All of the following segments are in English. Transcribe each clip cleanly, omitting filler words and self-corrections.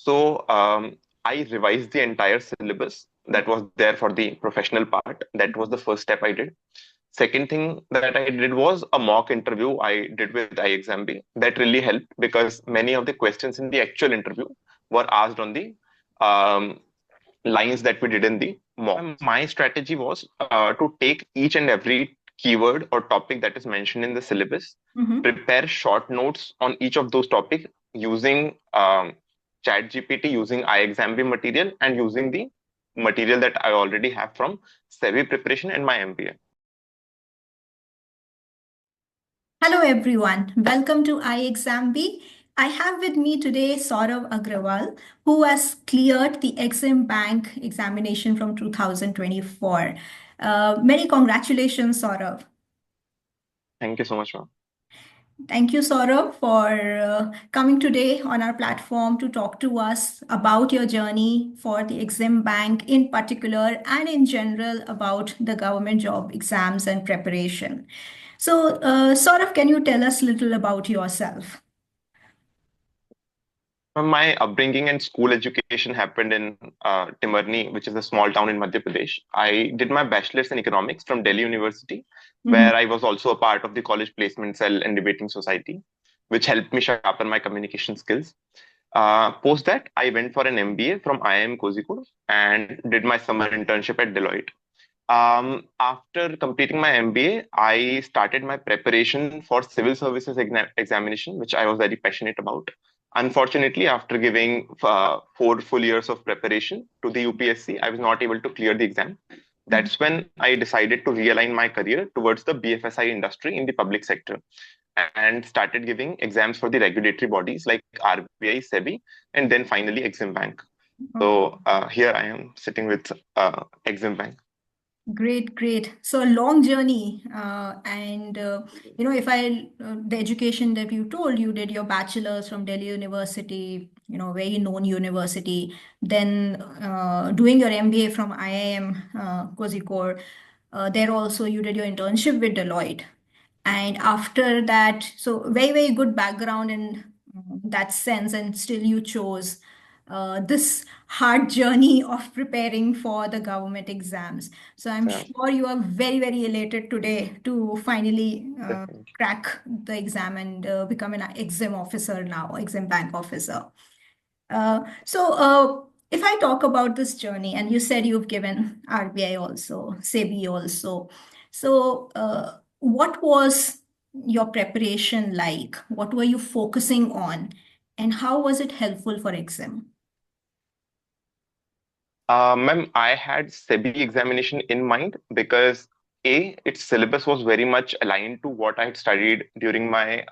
So I revised the entire syllabus that was there for the professional part. That was the first step I did. Second thing that I did was a mock interview I did with iExamB. That really helped because many of the questions in the actual interview were asked on the um, lines that we did in the mock. My strategy was to take each and every keyword or topic that is mentioned in the syllabus, prepare short notes on each of those topics using ChatGPT, using iExamB material, and using the material that I already have from SEBI preparation and my MBA. Hello everyone, welcome to iExamB. I have with me today Saurabh Agrawal, who has cleared the Exim Bank examination from 2024. Many congratulations, Saurabh. Thank you so much, ma'am. Thank you, Saurabh, for coming today on our platform to talk to us about your journey for the Exim Bank in particular and in general about the government job exams and preparation. So, Saurabh, can you tell us a little about yourself? My upbringing and school education happened in Timarni, which is a small town in Madhya Pradesh. I did my bachelor's in economics from Delhi University, Mhm. where I was also a part of the college placement cell and debating society, which helped me sharpen my communication skills. Post that, I went for an MBA from IIM Kozhikode and did my summer internship at Deloitte. After completing my MBA, I started my preparation for civil services examination, which I was very passionate about. Unfortunately, after giving 4 full years of preparation to the UPSC, I was not able to clear the exam. That's when I decided to realign my career towards the BFSI industry in the public sector and started giving exams for the regulatory bodies like RBI, SEBI, and then finally Exim Bank. So here I am sitting with Exim Bank. Great, great. So a long journey, and if the education that you told you did your bachelor's from Delhi University, very known university, then doing your MBA from IIM Kozhikode, there also you did your internship with Deloitte, and after that, so very, very good background in that sense, and still you chose this hard journey of preparing for the government exams. So I'm Yeah, sure you are very, very elated today to finally definitely. crack the exam and become an exam officer now, exam bank officer. If I talk about this journey, and you said you've given RBI also, SEBI also. So, what was your preparation like? What were you focusing on? And how was it helpful for exam? Ma'am, I had SEBI examination in mind because A, its syllabus was very much aligned to what I had studied during my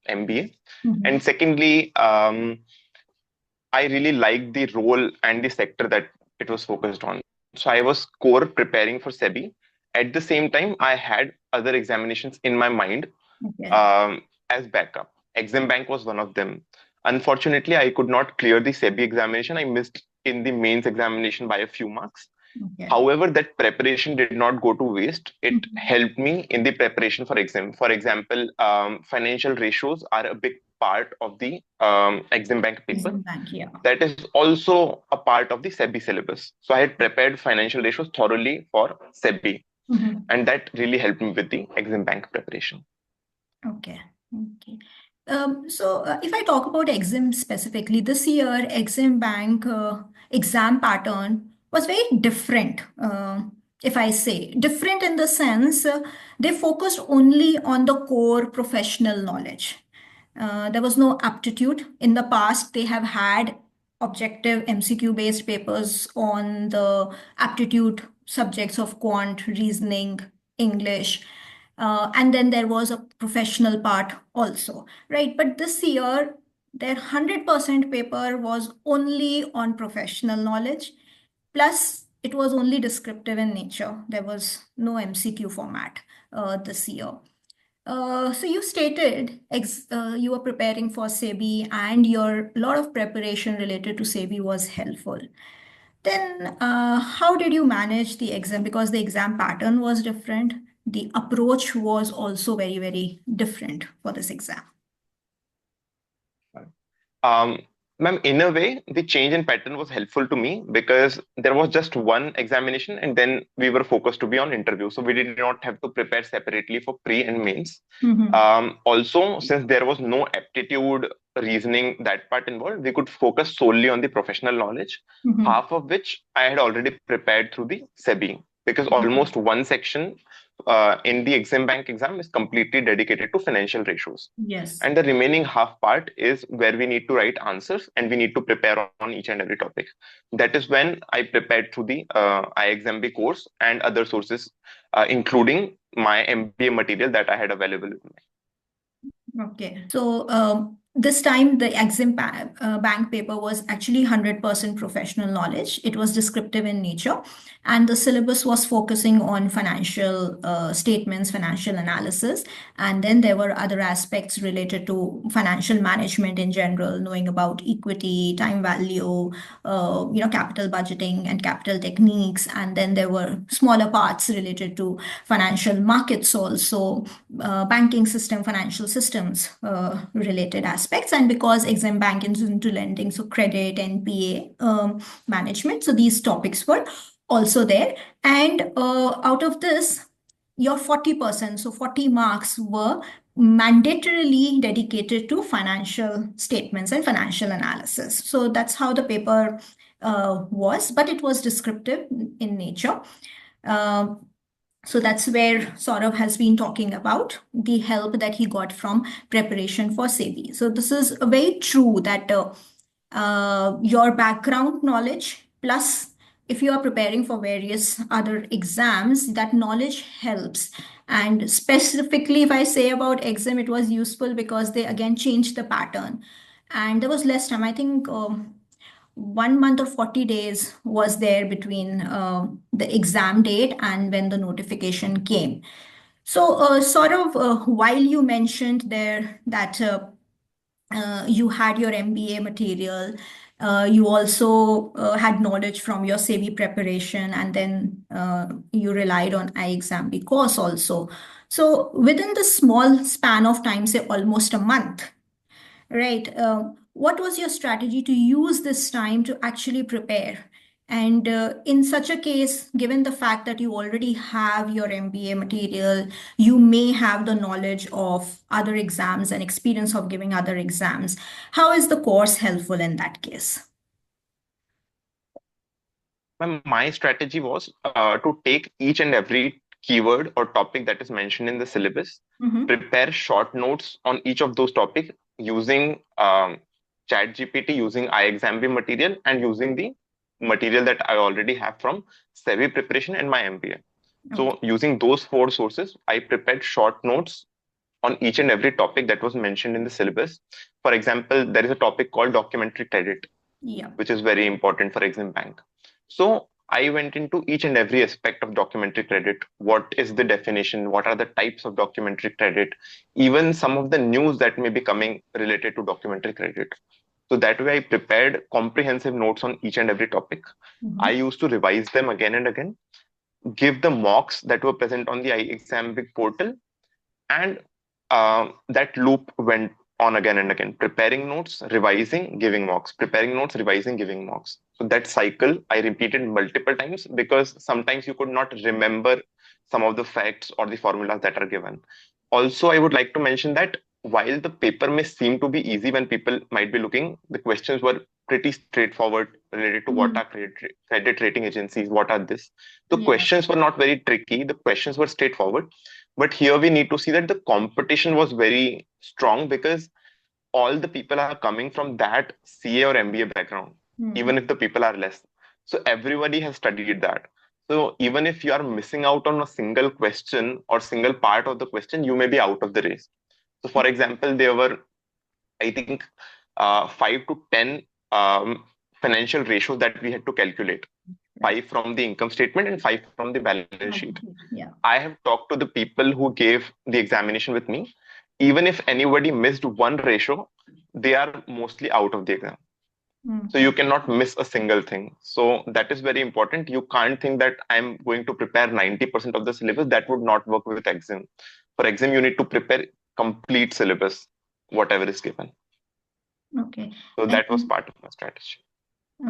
MBA. Mhm. And secondly, I really liked the role and the sector that it was focused on. So I was core preparing for SEBI. At the same time, I had other examinations in my mind Okay. um, as backup. Exim Bank was one of them. Unfortunately, I could not clear the SEBI examination. I missed in the mains examination by a few marks. Okay. However, that preparation did not go to waste. It Mhm. helped me in the preparation for exam. For example, financial ratios are a big part of the Exim Bank paper. Exam bank, yeah. That is also a part of the SEBI syllabus. So I had prepared financial ratios thoroughly for SEBI, Mhm. and that really helped me with the Exim Bank preparation. Okay. Okay. If I talk about Exim specifically, this year Exim Bank exam pattern was very different. If I say different in the sense they focused only on the core professional knowledge. There was no aptitude. In the past, they have had objective MCQ based papers on the aptitude subjects of quant, reasoning, English. And then there was a professional part also, right? But this year, their 100% paper was only on professional knowledge. Plus, it was only descriptive in nature. There was no MCQ format this year. So you stated you were preparing for SEBI and your lot of preparation related to SEBI was helpful. Then how did you manage the exam? Because the exam pattern was different. The approach was also very, very different for this exam. Um, Ma'am, in a way, the change in pattern was helpful to me because there was just one examination and then we were focused to be on interview. So we did not have to prepare separately for pre and mains. Mm-hmm. Also, since there was no aptitude reasoning that part involved, we could focus solely on the professional knowledge, Mm-hmm. half of which I had already prepared through the SEBI. Because Okay. almost one section in the Exim Bank exam is completely dedicated to financial ratios. Yes. And the remaining half part is where we need to write answers and we need to prepare on each and every topic. That is when I prepared through the iXMB course and other sources, including my MBA material that I had available with me. Okay. So this time the bank paper was actually 100% professional knowledge. It was descriptive in nature, and the syllabus was focusing on financial statements, financial analysis, and then there were other aspects related to financial management in general, knowing about equity, time value, capital budgeting and capital techniques, and then there were smaller parts related to financial markets also, banking system, financial systems related aspects. And because Exim Bank is into lending, so credit, NPA management, so these topics were also there. And out of this, your 40%, so 40 marks were mandatorily dedicated to financial statements and financial analysis. So that's how the paper was, but it was descriptive in nature. Uh, so that's where Saurabh has been talking about the help that he got from preparation for SEBI. So this is very true that your background knowledge plus if you are preparing for various other exams, that knowledge helps. And specifically, if I say about exam, it was useful because they again changed the pattern. And there was less time. I think 1 month or 40 days was there between the exam date and when the notification came. So, sort of, while you mentioned there that you had your MBA material, you also had knowledge from your SEBI preparation, and then you relied on iExamB course also. So, within the small span of time, say almost a month, right? What was your strategy to use this time to actually prepare? And in such a case, given the fact that you already have your MBA material, you may have the knowledge of other exams and experience of giving other exams. How is the course helpful in that case? My strategy was to take each and every keyword or topic that is mentioned in the syllabus, Mm-hmm. prepare short notes on each of those topics using ChatGPT, using iExamB material, and using the material that I already have from SEBI preparation and my MBA. Okay. So, using those four sources, I prepared short notes on each and every topic that was mentioned in the syllabus. For example, there is a topic called documentary credit, Yeah. which is very important for Exim Bank. So I went into each and every aspect of documentary credit. What is the definition? What are the types of documentary credit? Even some of the news that may be coming related to documentary credit. So that way I prepared comprehensive notes on each and every topic. I Mm-hmm. used to revise them again and again, give the mocks that were present on the iExam Big portal, and that loop went on again and again, preparing notes, revising, giving mocks, preparing notes, revising, giving mocks. So that cycle I repeated multiple times because sometimes you could not remember some of the facts or the formulas that are given. Also, I would like to mention that while the paper may seem to be easy when people might be looking, the questions were pretty straightforward related to what Mm. are credit rating agencies, what are this. The Yeah. questions were not very tricky, the questions were straightforward. But here we need to see that the competition was very strong because all the people are coming from that CA or MBA background, even Mm. if the people are less. So everybody has studied that. So even if you are missing out on a single question or single part of the question, you may be out of the race. So for example, there were, I think, 5 to 10 financial ratios that we had to calculate. Right. 5 from the income statement and 5 from the balance sheet. Yeah. I have talked to the people who gave the examination with me. Even if anybody missed one ratio, they are mostly out of the exam. So you Mm. cannot miss a single thing. So that is very important. You can't think that I'm going to prepare 90% of the syllabus. That would not work with exam. For exam, you need to prepare complete syllabus, whatever is given. Okay. So that was And part of my strategy.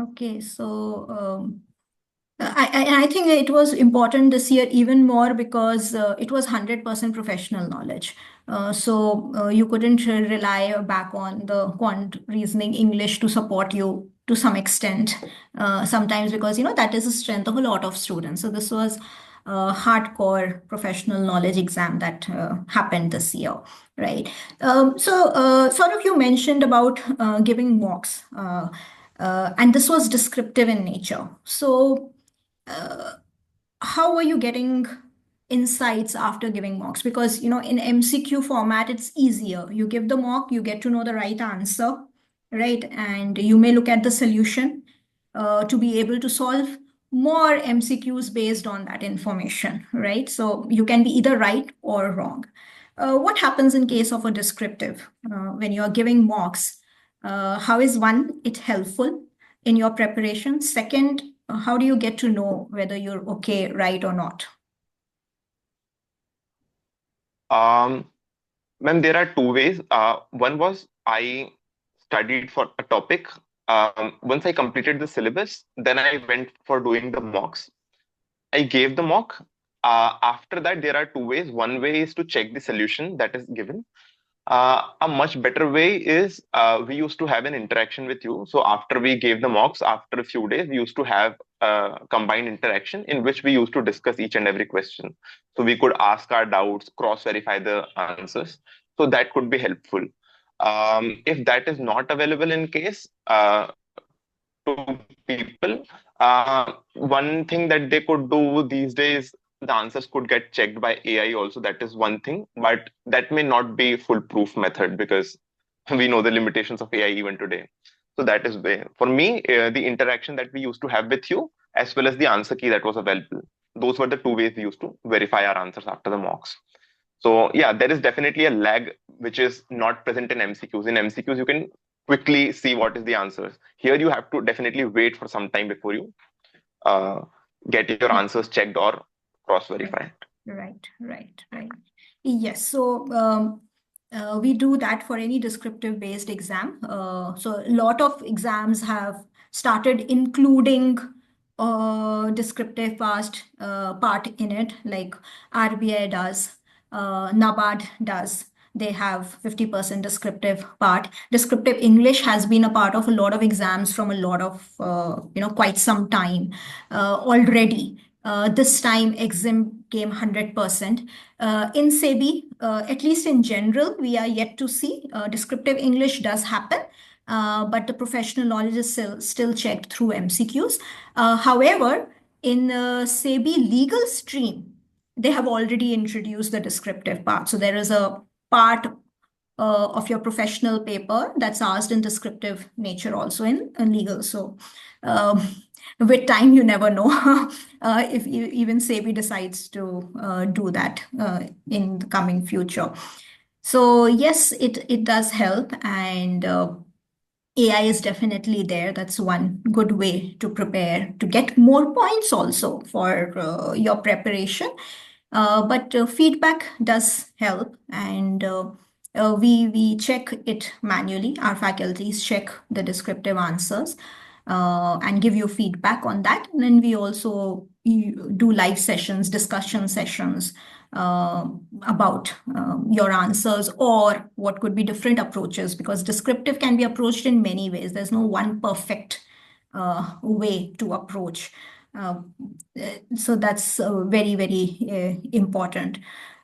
okay, so I think it was important this year even more because it was 100% professional knowledge. So you couldn't rely back on the quant reasoning English to support you to some extent. Sometimes because that is the strength of a lot of students. So this was a hardcore professional knowledge exam that happened this year, right? So sort of you mentioned about giving mocks. And this was descriptive in nature. So, uh, how are you getting insights after giving mocks? Because, in MCQ format, it's easier. You give the mock, you get to know the right answer, right? And you may look at the solution to be able to solve more MCQs based on that information, right? So you can be either right or wrong. What happens in case of a descriptive when you are giving mocks? How is one, it helpful in your preparation? Second, how do you get to know whether you're okay, right, or not? Um, Ma'am, there are two ways. One was I studied for a topic. Once I completed the syllabus, then I went for doing the mocks. I gave the mock. After that, there are two ways. One way is to check the solution that is given. A much better way is we used to have an interaction with you. So after we gave the mocks, after a few days, we used to have a combined interaction in which we used to discuss each and every question. So we could ask our doubts, cross-verify the answers. So that could be helpful. If that is not available in case, to people. One thing that they could do these days, the answers could get checked by AI also. That is one thing, but that may not be foolproof method because we know the limitations of AI even today. So that is way for me, the interaction that we used to have with you, as well as the answer key that was available. Those were the two ways we used to verify our answers after the mocks. So yeah, there is definitely a lag which is not present in MCQs. In MCQs, you can quickly see what is the answers. Here, you have to definitely wait for some time before you uh, get your answers checked or Right, cross-verified. right. Yes, so we do that for any descriptive based exam. So a lot of exams have started including descriptive part in it, like RBI does, NABARD does. They have 50% descriptive part. Descriptive English has been a part of a lot of exams from a lot of, quite some time already. This time, Exim came 100%. In SEBI, at least in general, we are yet to see. Descriptive English does happen, but the professional knowledge is still checked through MCQs. However, in SEBI legal stream, they have already introduced the descriptive part. So there is a part of your professional paper that's asked in descriptive nature also in legal. So um, with time, you never know if even SEBI decides to do that in the coming future. So yes, it does help, and AI is definitely there. That's one good way to prepare to get more points also for your preparation. But feedback does help, and we check it manually. Our faculties check the descriptive answers and give you feedback on that. And then we also do live sessions, discussion sessions about your answers or what could be different approaches, because descriptive can be approached in many ways. There's no one perfect way to approach. Uh, so that's very important.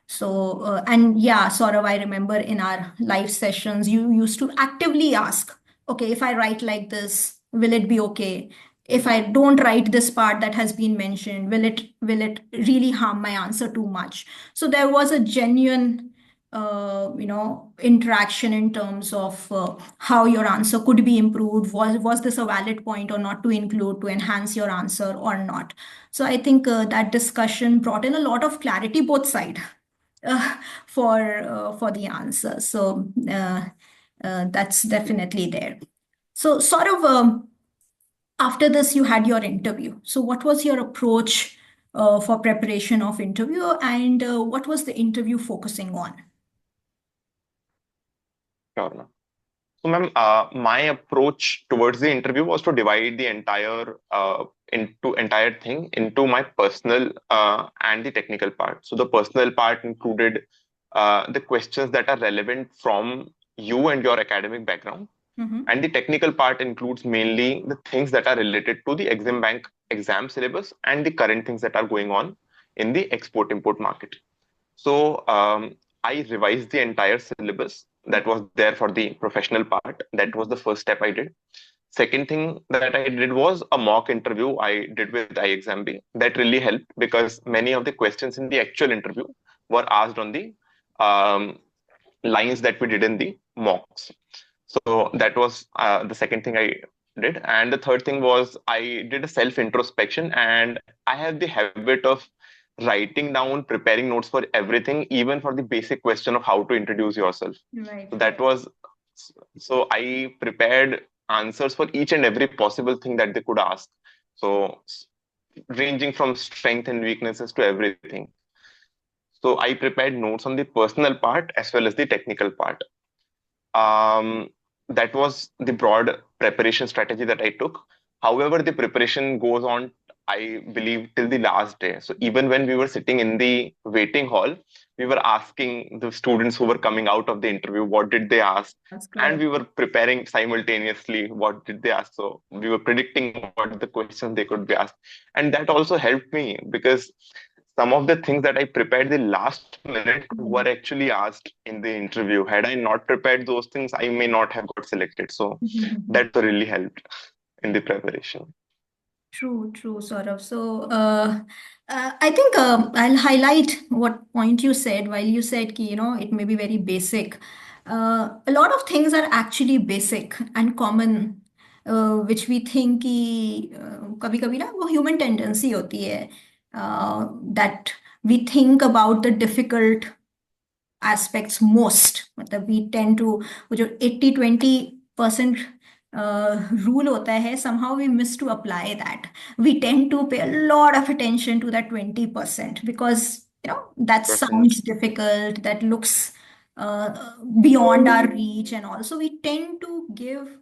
So, and yeah, Saurabh, I remember in our live sessions, you used to actively ask, okay, if I write like this, will it be okay? If I don't write this part that has been mentioned, will it really harm my answer too much? So there was a genuine interaction in terms of how your answer could be improved. Was this a valid point or not to include to enhance your answer or not? So I think that discussion brought in a lot of clarity both side uh, for the answer. So that's definitely there. So sort of after this, you had your interview. So what was your approach for preparation of interview, and what was the interview focusing on? Sure. So, ma'am, my approach towards the interview was to divide the entire thing into my personal and the technical part. So, the personal part included the questions that are relevant from you and your academic background, Mm-hmm. and the technical part includes mainly the things that are related to the Exim Bank exam syllabus and the current things that are going on in the export-import market. So I revised the entire syllabus that was there for the professional part. That was the first step I did. Second thing that I did was a mock interview I did with iExamB. That really helped because many of the questions in the actual interview were asked on the um, lines that we did in the mocks. So that was the second thing I did. And the third thing was I did a self introspection, and I have the habit of writing down, preparing notes for everything, even for the basic question of how to introduce yourself. Right, So right. that was, so I prepared answers for each and every possible thing that they could ask. So ranging from strength and weaknesses to everything. So I prepared notes on the personal part as well as the technical part. um, that was the broad preparation strategy that I took. However, the preparation goes on, I believe, till the last day. So even when we were sitting in the waiting hall, we were asking the students who were coming out of the interview, what did they ask? That's And correct. we were preparing simultaneously, what did they ask? So we were predicting what the questions they could be asked. And that also helped me because some of the things that I prepared the last minute were actually asked in the interview. Had I not prepared those things, I may not have got selected. So Mhm. that really helped in the preparation. True, true, Saurabh. So, I think I'll highlight what point you said while you said ki, it may be very basic. A lot of things are actually basic and common, which we think कि कभी-कभी ना वो human tendency होती है that we think about the difficult aspects most. मतलब we tend to वो जो 80-20% rule होता है, somehow we miss to apply that. We tend to pay a lot of attention to that 20% because that Percent. sounds difficult, that looks beyond our reach, and also we tend to give,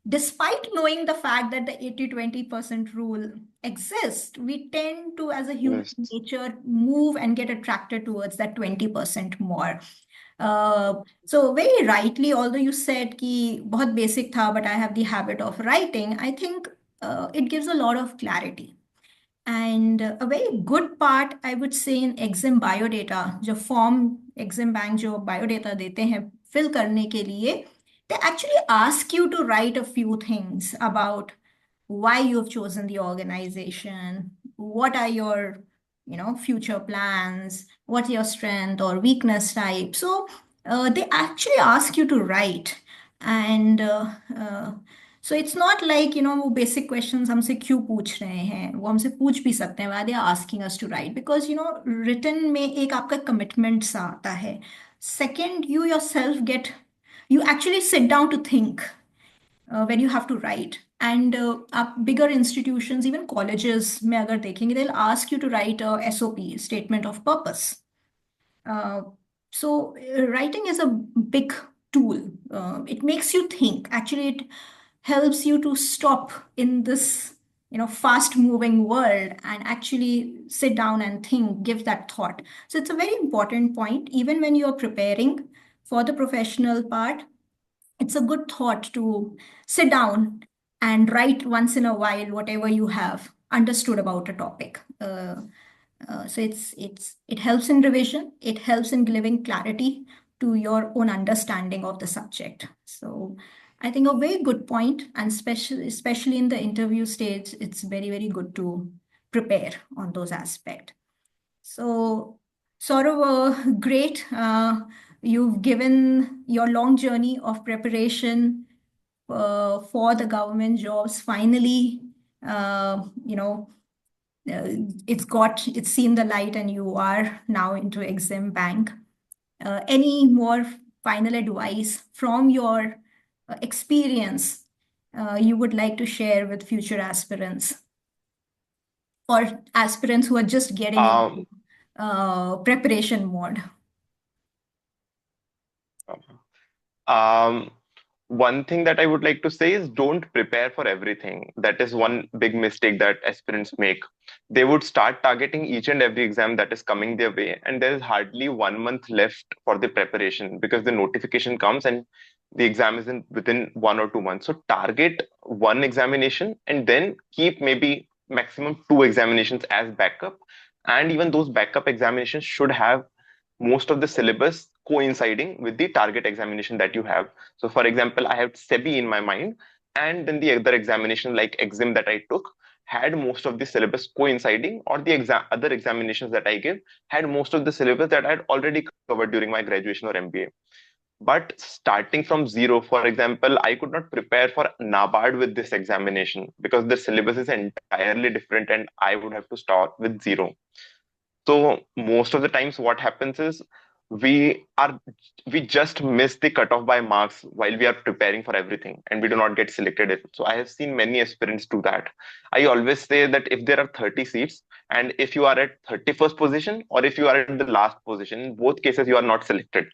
despite knowing the fact that the 80-20% rule exists, we tend to, as a human Yes. nature, move and get attracted towards that 20% more. uh, so very rightly, although you said कि बहुत basic था, but I have the habit of writing, I think it gives a lot of clarity. And a very good part, I would say, in Exim biodata, जो form Exim Bank जो biodata देते हैं fill करने के लिए, they actually ask you to write a few things about why you've chosen the organization, what are your, future plans, what's your strength or weakness type. So they actually ask you to write. And so it's not like, वो basic questions हमसे क्यों पूछ रहे हैं, वो हमसे पूछ भी सकते हैं, why they are asking us to write, because written में एक आपका commitment सा आता है. Second, you yourself you actually sit down to think when you have to write. And bigger institutions, even colleges में अगर देखेंगे, they'll ask you to write a SOP, statement of purpose. uh, so writing is a big tool. It makes you think. Actually, it helps you to stop in this, fast moving world and actually sit down and think, give that thought. So it's a very important point. Even when you're preparing for the professional part, it's a good thought to sit down and write once in a while whatever you have understood about a topic. So it helps in revision. It helps in giving clarity to your own understanding of the subject. So I think a very good point, and especially in the interview stage, it's very good to prepare on those aspects. So, sort of great. You've given your long journey of preparation for the government jobs. Finally, you know, it's seen the light, and you are now into Exim Bank. Any more final advice from your experience you would like to share with future aspirants or aspirants who are just getting Um, into preparation mode? um, one thing that I would like to say is don't prepare for everything. That is one big mistake that aspirants make. They would start targeting each and every exam that is coming their way, and there is hardly 1 month left for the preparation because the notification comes and the exam is within 1 or 2 months. So target one examination and then keep maybe maximum two examinations as backup. And even those backup examinations should have most of the syllabus coinciding with the target examination that you have. So, for example, I have SEBI in my mind, and then the other examination like Exim that I took had most of the syllabus coinciding, or the other examinations that I give had most of the syllabus that I had already covered during my graduation or MBA. But starting from zero, for example, I could not prepare for NABARD with this examination because the syllabus is entirely different and I would have to start with zero. So most of the times what happens is we are we just miss the cutoff by marks while we are preparing for everything and we do not get selected. So I have seen many aspirants do that. I always say that if there are 30 seats and if you are at 31st position or if you are at the last position, in both cases you are not selected.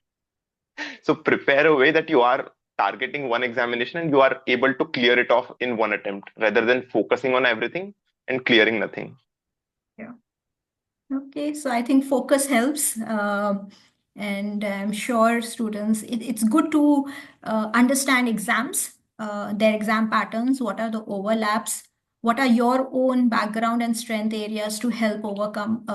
So prepare a way that you are targeting one examination and you are able to clear it off in one attempt rather than focusing on everything and clearing nothing. Yeah. Okay, so I think focus helps, and I'm sure students, it's good to understand exams, their exam patterns, what are the overlaps, what are your own background and strength areas to help overcome,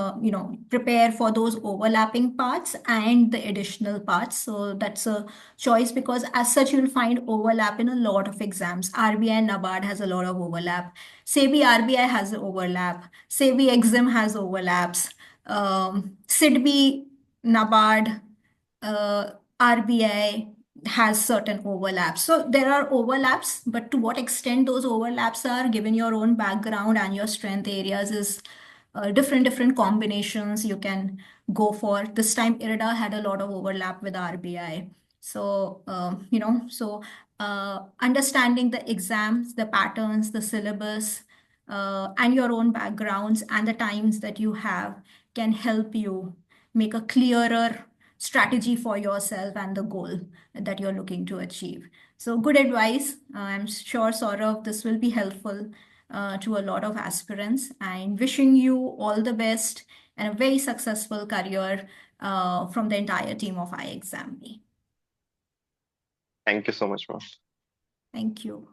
prepare for those overlapping parts and the additional parts. So that's a choice because as such, you'll find overlap in a lot of exams. RBI and NABARD has a lot of overlap. SEBI RBI has overlap. SEBI Exim has overlaps. SIDBI, NABARD, RBI has certain overlaps. So there are overlaps, but to what extent those overlaps are, given your own background and your strength areas, is different combinations you can go for. This time, IRDA had a lot of overlap with RBI. So, understanding the exams, the patterns, the syllabus, and your own backgrounds and the times that you have can help you make a clearer strategy for yourself and the goal that you're looking to achieve. So, good advice. I'm sure, Saurabh, this will be helpful to a lot of aspirants. I'm wishing you all the best and a very successful career from the entire team of iExam. Thank you so much, ma'am. Thank you.